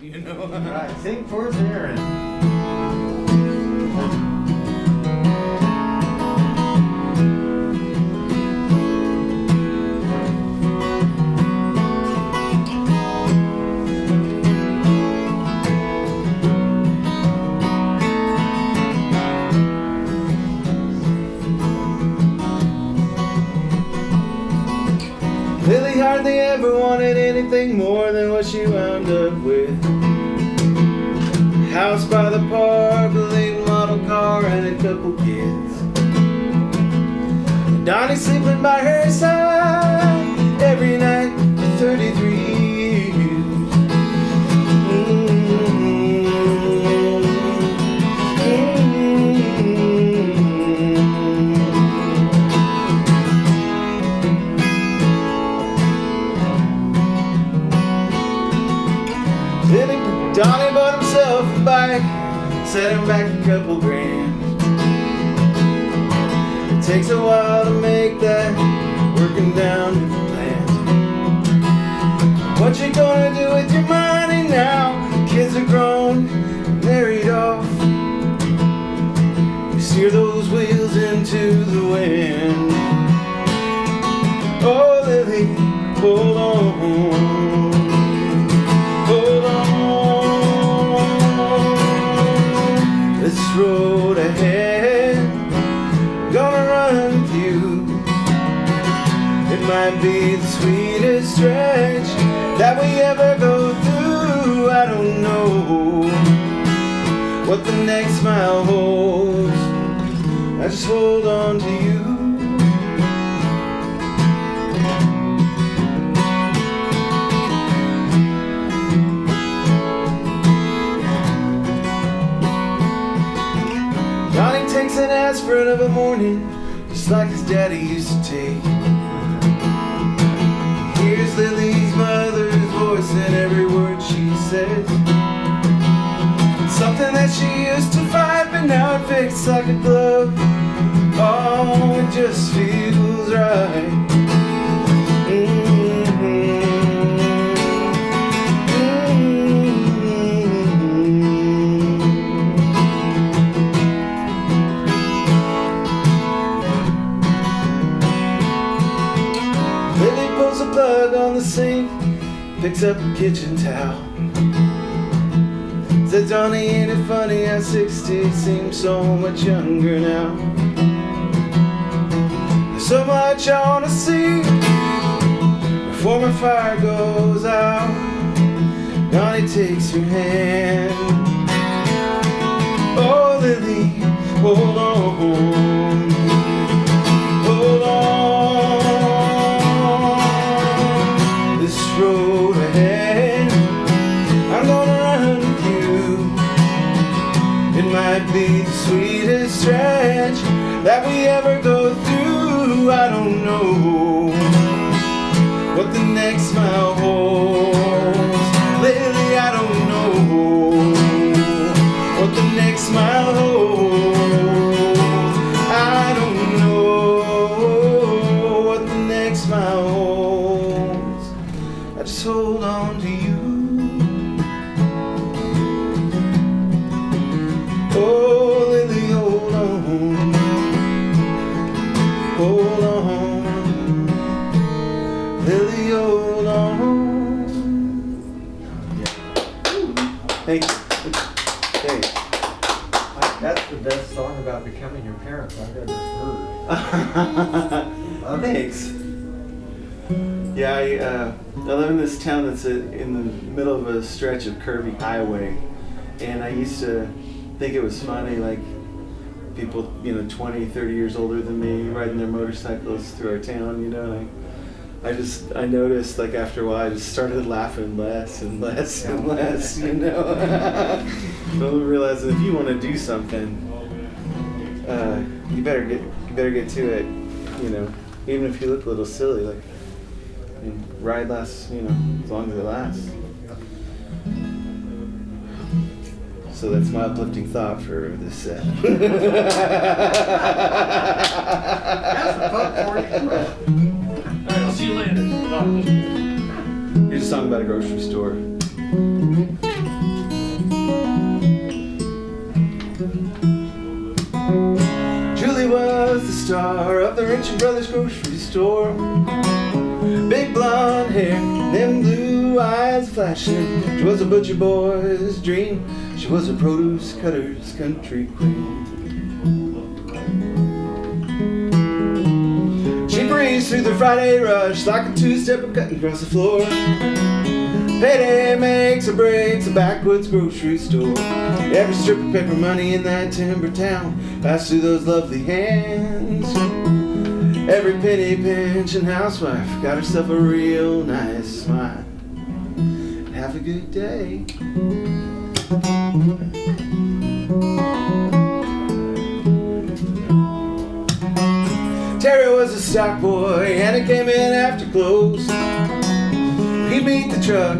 you know? Right, sing for us, Aaron. Lily hardly ever wanted anything more than what she wound up with. House by the park, a late model car, and a couple kids. Donnie sleeping by her side every night for 33 years. Donnie bought himself a bike, set him back a couple grand. It takes a while to make that, working down to the plans. What you gonna do with your money now? The kids are grown, married off. You steer those wheels into the wind. Oh, Lily, hold on. Hold on. This road ahead, gonna run with you. It might be the sweetest stretch that we ever go through. I don't know what the next mile holds. I just hold on to you. Takes an aspirin of a morning, just like his daddy used to take. He hears Lily's mother's voice in every word she says. It's something that she used to fight, but now it fits like a glove. Oh, it just feels right. Plug on the sink, picks up a kitchen towel. Says, Donnie, ain't it funny how 60 seems so much younger now? There's so much I want to see before my fire goes out. Donnie takes her hand. Oh, Lily, hold on. Hold on. Road ahead, I'm gonna run with you. It might be the sweetest stretch that we ever go through. I don't know what the next mile holds. Lately I don't know what the next mile holds. I don't know what the next mile holds. I just hold on to you. Oh, Lily, hold on. Hold on. Lily, hold on. Thank you. Thanks. That's the best song about becoming your parents I've ever heard. Thanks. Yeah, I live in this town that's in the middle of a stretch of curvy highway, and I used to think it was funny, like people, 20, 30 years older than me riding their motorcycles through our town, and I noticed, like, after a while, I just started laughing less and less and less, But realizing if you want to do something, you better get to it, even if you look a little silly, like. Ride lasts, as long as it lasts. So that's my uplifting thought for this set. That's the fun for you. Alright, I'll see you later. Here's a song about a grocery store. Richard Brothers grocery store. Big blonde hair, them blue eyes flashing. She was a butcher boy's dream. She was a produce cutter's country queen. She breezed through the Friday rush like a two-stepper cutting across the floor. Payday makes or breaks a backwoods grocery store. Every strip of paper money in that timber town passed through those lovely hands. Every penny pinching housewife got herself a real nice smile. Have a good day. Terry was a stock boy and he came in after close. He'd beat the truck,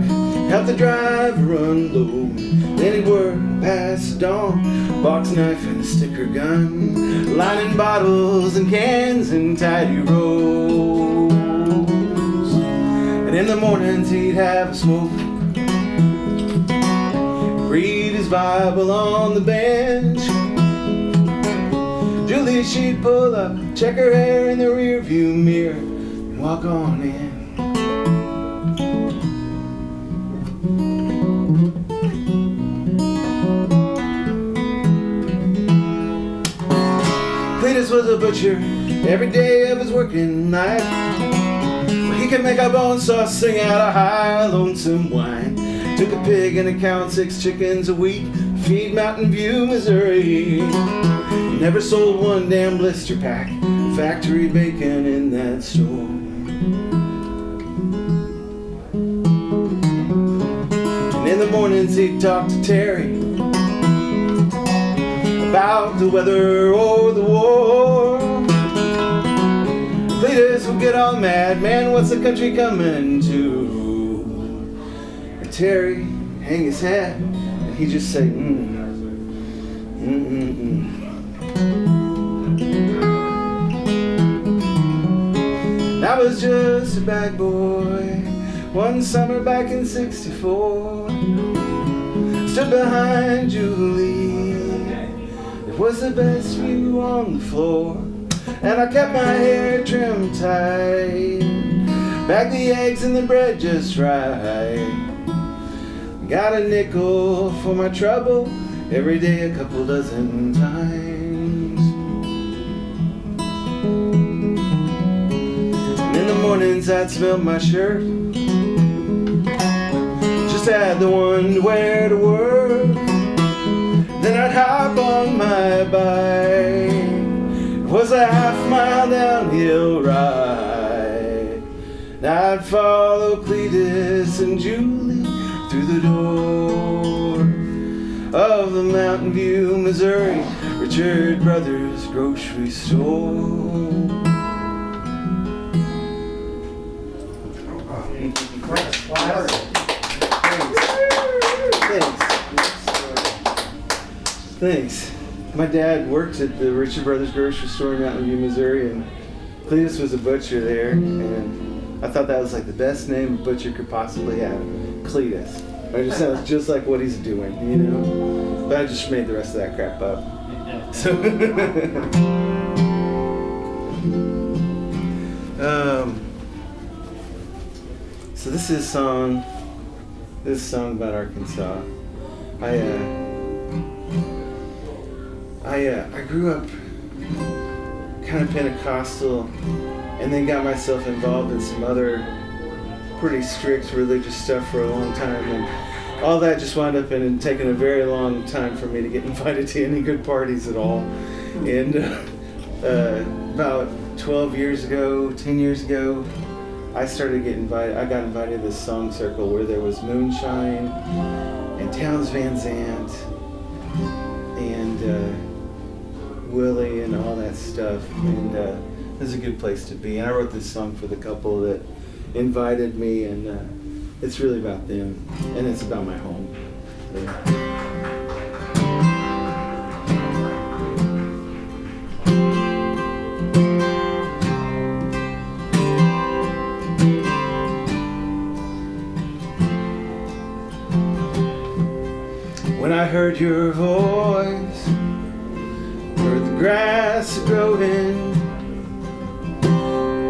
help the driver unload. Then he'd work past dawn, box knife and a sticker gun, lining bottles and cans in tidy rows. And in the mornings he'd have a smoke, read his Bible on the bench. Julie, she'd pull up, check her hair in the rearview mirror, and walk on in. Cletus was a butcher every day of his working life. He could make a bone saw sing out a high lonesome whine. Took a pig and a cow and 6 chickens a week, feed Mountain View, Missouri. He never sold one damn blister pack, factory bacon in that store. And in the mornings he'd talk to Terry about the weather or the war. Cletus would get all mad, man, what's the country coming to? And Terry hang his hat and he'd just say, I was just a bag boy one summer back in '64. Stood behind Julie, it was the best view on the floor. And I kept my hair trimmed tight, bagged the eggs and the bread just right. Got a nickel for my trouble every day a couple dozen times. And in the mornings I'd smell my shirt, just had the one to wear to work. Then I'd hop on my bike, it was a half-mile downhill ride. And I'd follow Cletus and Julie through the door of the Mountain View, Missouri Richard Brothers grocery store. Thanks. My dad worked at the Richard Brothers grocery store in Mountain View, Missouri, and Cletus was a butcher there, and I thought that was like the best name a butcher could possibly have, Cletus. It just sounds just like what he's doing, you know? But I just made the rest of that crap up. So, so this is a song about Arkansas. I grew up kind of Pentecostal and then got myself involved in some other pretty strict religious stuff for a long time, and all that just wound up in taking a very long time for me to get invited to any good parties at all. And about 10 years ago, I started getting invited. I got invited to this song circle where there was moonshine and Townes Van Zandt and Willie and all that stuff, and it was a good place to be. And I wrote this song for the couple that invited me, and it's really about them, and it's about my home. When I heard your voice, heard the grass growing,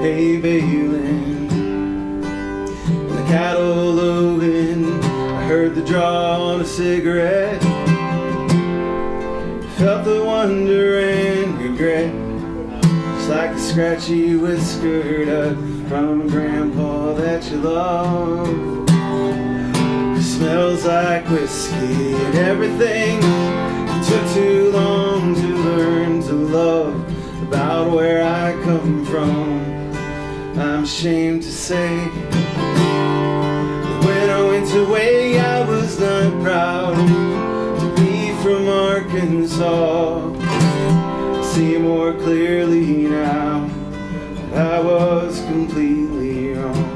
hay baling, and the cattle lowing. I heard the draw on a cigarette, felt the wonder and regret, just like a scratchy whiskered up from a grandpa that you love, who smells like whiskey and everything. It took too long to learn to love about where I come from. I'm ashamed to say, when I went away I was not proud to be from Arkansas. I see more clearly now that I was completely wrong.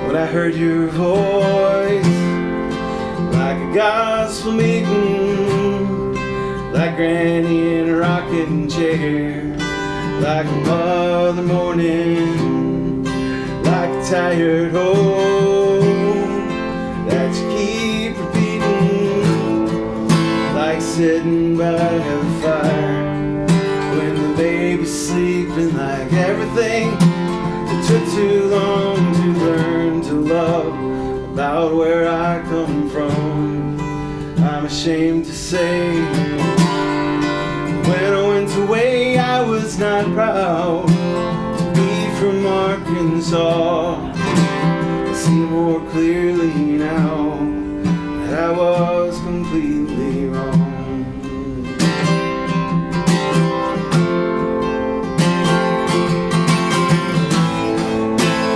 When I heard your voice, like a gospel meeting, like Granny in a rocking chair, like a mother morning, like a tired home that you keep repeating, like sitting by a fire when the baby's sleeping, like everything that took too long to learn to love about where I come from. I'm ashamed to say, when I went away I was not proud to be from Arkansas. I see more clearly now that I was completely wrong.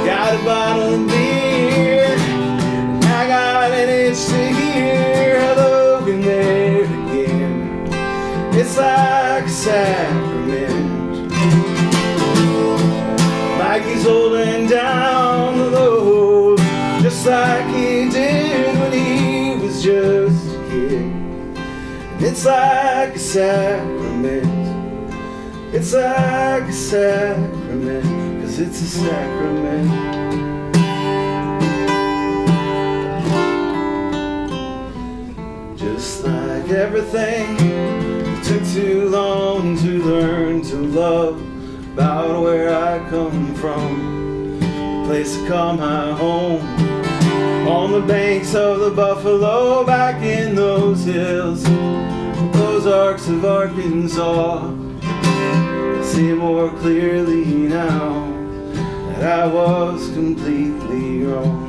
Got a bottle of beer, and I got an itch to hear hello in there again. It's like a sacrament, like he's holding down the load, just like he did when he was just a kid. It's like a sacrament, it's like a sacrament, 'cause it's a sacrament. Just like everything, it took too long to learn to love about where I come from, the place I call my home, on the banks of the Buffalo, back in those hills, those arcs of Arkansas. I see more clearly now that I was completely wrong.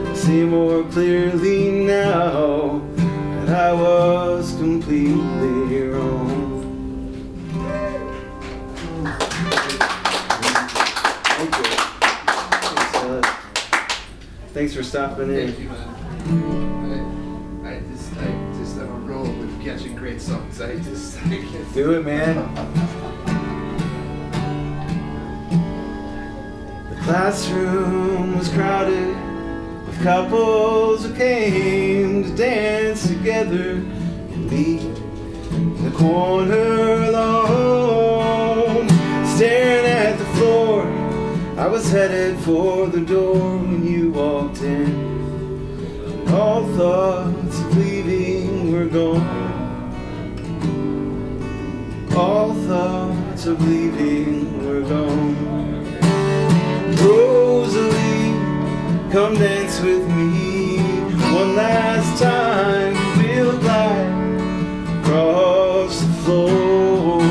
I see more clearly now that I was completely wrong. Thank you. Thanks for stopping in. Thank you, man. I just I'm a roll with catching great songs. I can't Do it, man. The classroom was crowded with couples who came to dance together, and me in the corner alone, staring at the floor. I was headed for the door when you walked in, and all thoughts of leaving were gone. All thoughts of leaving were gone. Rosalie, come dance with me one last time. We'll glide across the floor.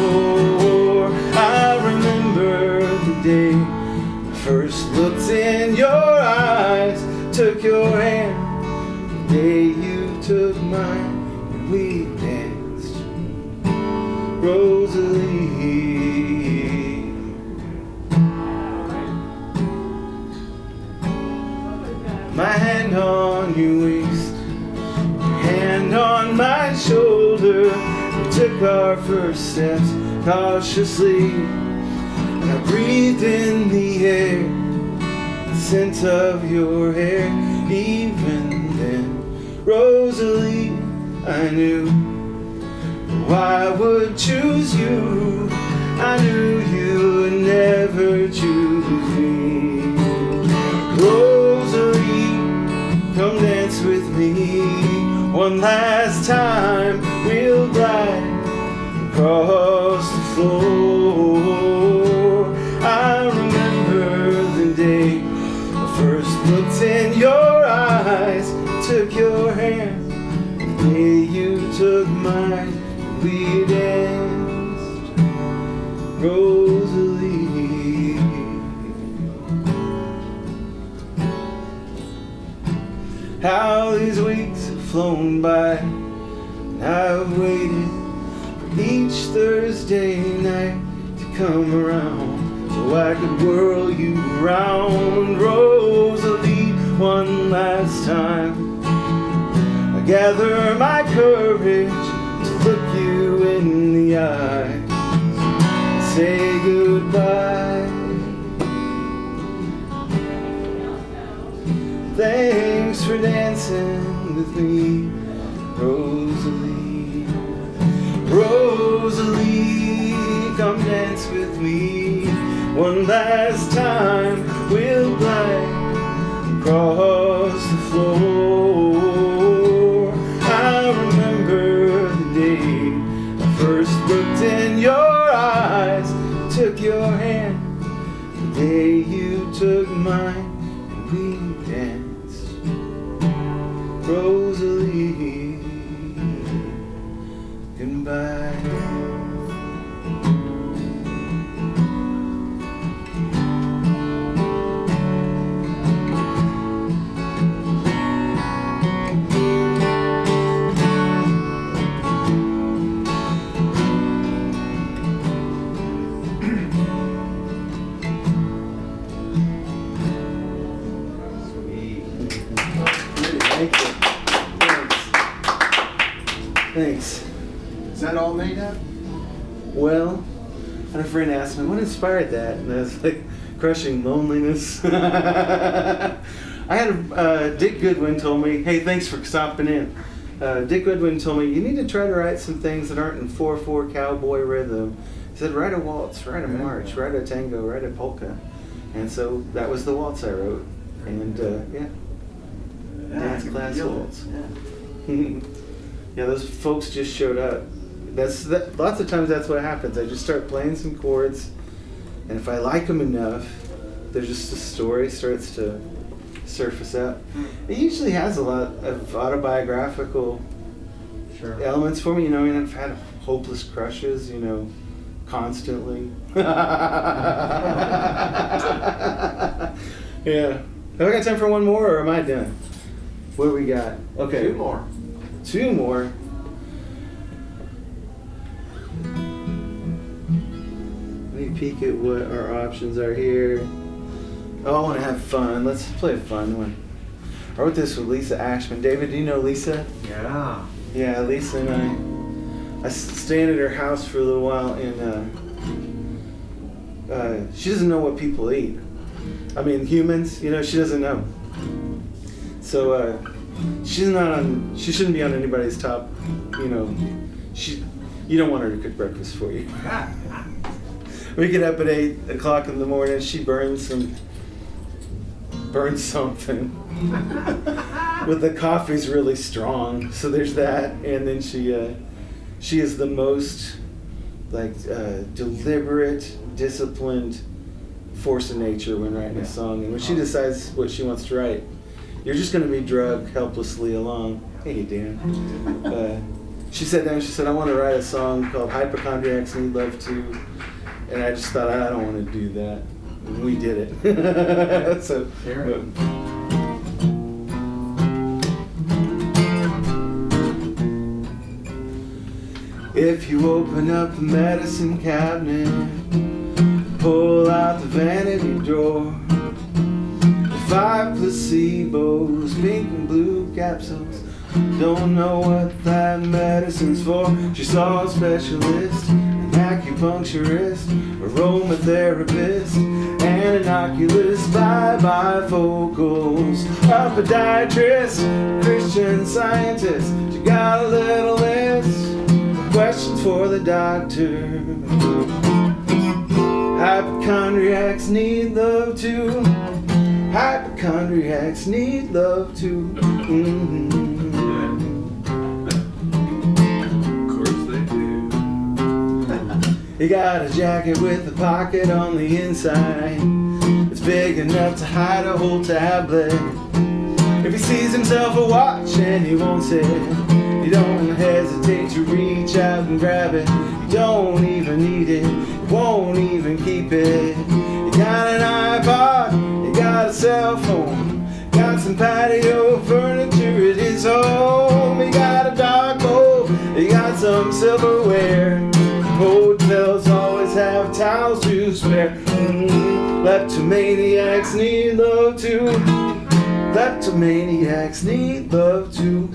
I remember the day I first looked in your eyes, took your hand, the day you took mine, and we danced. Rosalie, my hand on your waist, your hand on my shoulder. We took our first steps cautiously, and I breathed in the air, the scent of your hair. Even then, Rosalie, I knew I would choose you. I knew you would never choose me. Rosalie, come dance with me one last last time we'll glide across the floor. I remember the day I first looked in your eyes, took your hand, the day you took mine, and we danced, Rosalie. How these weeks have flown by, and I've waited for each Thursday night to come around so I could whirl you around, Rosalie, one last time. I gather my courage to look you in the eyes and say goodbye. Thanks for dancing with me, Rosalie. Rosalie, come dance with me. One last time we'll glide across the floor. I remember the day I first looked in your eyes, took your hand, the day you took mine, and we danced, Rosalie, goodbye. Thank you. Thanks. Is that all made up? Well, I had a friend asked me, what inspired that? And I was like, crushing loneliness. I had Dick Goodwin told me, hey, thanks for stopping in. Dick Goodwin told me, you need to try to write some things that aren't in 4/4 cowboy rhythm. He said, write a waltz, write a march, write a tango, write a polka. And so that was the waltz I wrote. And yeah. Dance class waltz. Yeah, those folks just showed up. Lots of times that's what happens. I just start playing some chords, and if I like them enough, there's just a story starts to surface up. It usually has a lot of autobiographical elements for me. You know, I mean, I've had hopeless crushes, you know, constantly. Yeah. Have I got time for one more, or am I done? What do we got? Okay. Two more. Two more. Let me peek at what our options are here. Oh, I want to have fun. Let's play a fun one. I wrote this with Lisa Ashman. David, do you know Lisa? Yeah. Yeah, Lisa and I stayed at her house for a little while, and she doesn't know what people eat. I mean, humans, you know, she doesn't know. So she's not on. She shouldn't be on anybody's top. You know, you don't want her to cook breakfast for you. We get up at 8 o'clock in the morning. She burns something. But the coffee's really strong, so there's that. And then she is the most deliberate, disciplined force of nature when writing a song. And when she decides what she wants to write, you're just going to be drugged helplessly along. Hey, Dan. She sat down and she said, I want to write a song called Hypochondriacs Need Love Too. And I just thought, I don't want to do that. And we did it. So, if you open up the medicine cabinet, pull out the vanity drawer, 5 placebos, pink and blue capsules. Don't know what that medicine's for. She saw a specialist, an acupuncturist, aromatherapist, and an oculist, bifocals, a podiatrist, Christian Scientist. She got a little list of questions for the doctor. Hypochondriacs need love too. Hypochondriacs need love too. He got a jacket with a pocket on the inside. It's big enough to hide a whole tablet. If he sees himself a watch and he wants it, you don't hesitate to reach out and grab it. You don't even need it, you won't even keep it. You got an iPod, you got a cell phone, got some patio furniture at his home. You got a dark hole, you got some silverware. Hotels always have towels to spare. Kleptomaniacs need love too. Kleptomaniacs need love too.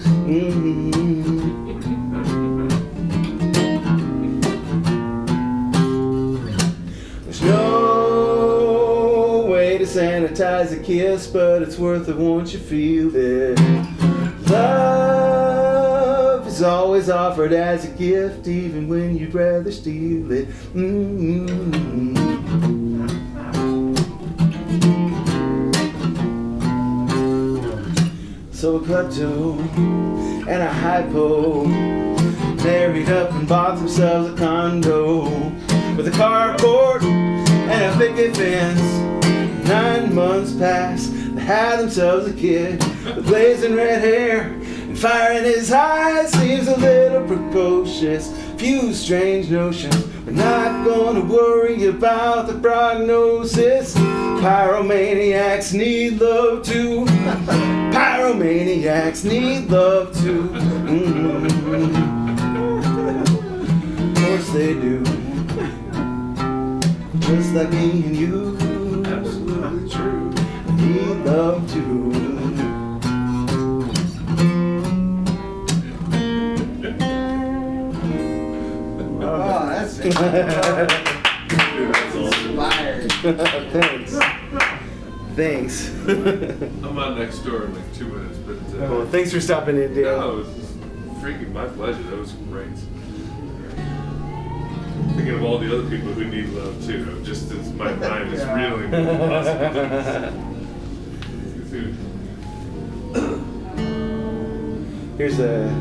There's no way to sanitize a kiss, but it's worth it once you feel it. Love is always offered as a gift, even when you'd rather steal it. So a klepto and a hypo married up and bought themselves a condo with a carport and a picket fence. 9 months passed, they had themselves a kid with blazing red hair and fire in his eyes. Seems a little precocious, few strange notions. We're not gonna worry about the prognosis. Pyromaniacs need love too. Pyromaniacs need love too. Of course they do. Just like me and you. Absolutely true. Need love too. Oh, that's it. Inspired. Thanks. Thanks. I'm on next door in like 2 minutes, but Well, thanks for stopping in, Dan. no, it was freaking my pleasure. That was great. Thinking of all the other people who need love too. Just as my mind is reeling with possibilities. Here's a.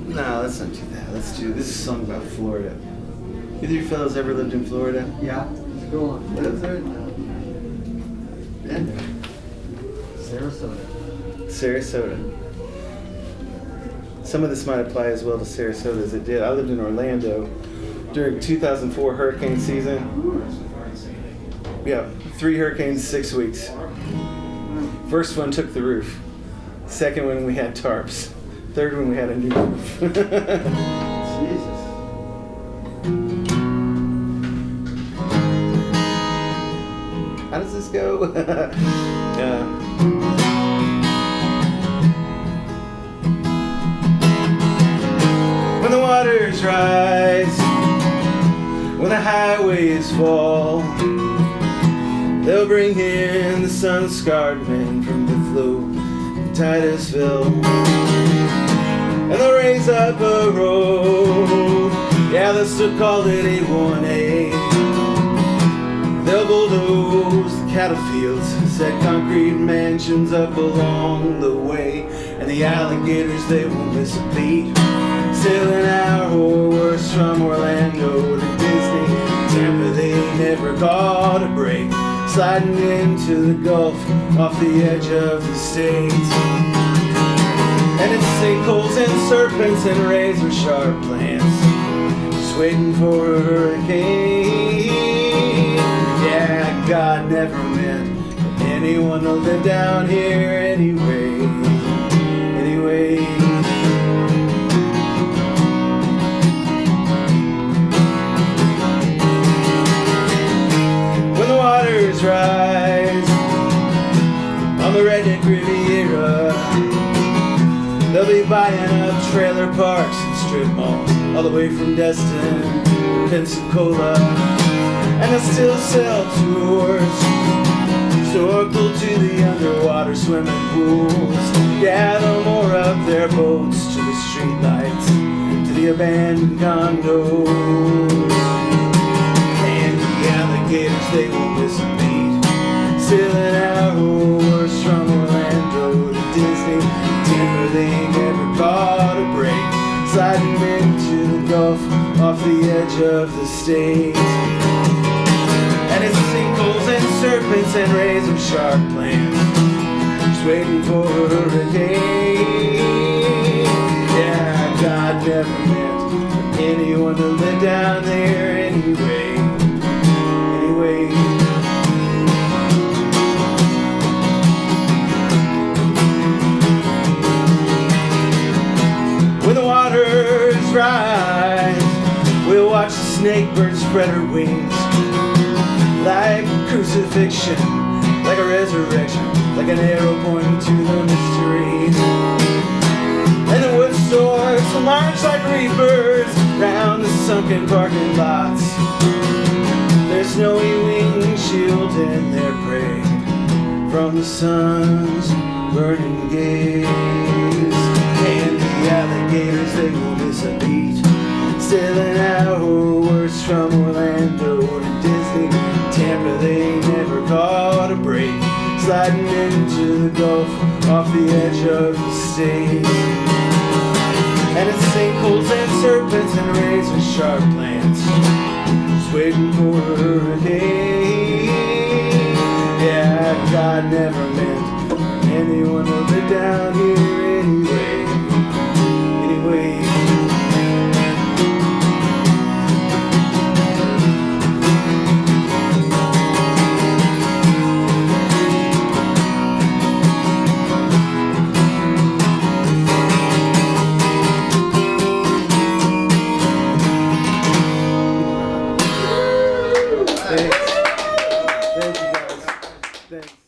No, let's not do that. Let's do this is a song about Florida. Either you fellas ever lived in Florida? Yeah, let's go on. Lives there? Been there. Sarasota. Sarasota. Some of this might apply as well to Sarasota as it did. I lived in Orlando during 2004 hurricane season. Yeah, 3 hurricanes, 6 weeks. First one took the roof. Second one we had tarps. Third one we had a new roof. Jesus. How does this go? When the waters rise, when the highways fall, they'll bring in the sun-scarred men from the flow of Titusville, and they'll raise up a road. Yeah, they'll still call it A1A. They'll bulldoze the cattle fields, set concrete mansions up along the way, and the alligators, they won't miss a beat. Sailing out or worse from Orlando to Disney, Tampa, they never caught a break, sliding into the Gulf off the edge of the state. And it's sinkholes and serpents and razor sharp plants, just waiting for a hurricane. Yeah, God never meant anyone to live down here anyway. When the waters rise on the Redneck Riviera, they'll be buying up trailer parks and strip malls all the way from Destin, Pensacola, and they'll still sell tours, snorkel to the underwater swimming pools. Yeah, they'll moor up their boats to the streetlights, to the abandoned condos, and the alligators, they won't miss a beat, sailing out worse from Orlando to Disney, Tampa, they ain't never caught a break, sliding off the edge of the state. And it's sinkholes and serpents and rays of sharp plants, just waiting for a hurricane. Yeah, God never meant for anyone to live down there anyway. When the waters rise, we'll watch the snake bird spread her wings, like crucifixion, like a resurrection, like an arrow pointing to the mysteries. And the wood storks will march like reapers round the sunken parking lots, their snowy wings shielding their prey from the sun's burning gaze. And the alligators, they will miss a beat, still an hour worse from Orlando to Disney. Tampa, they never caught a break, sliding into the Gulf off the edge of the state. And it's sinkholes and serpents and rays of sharp plants, just waiting for a hurricane. Yeah, God never meant anyone to live down here anyway. Thanks. Thank you guys. Thanks.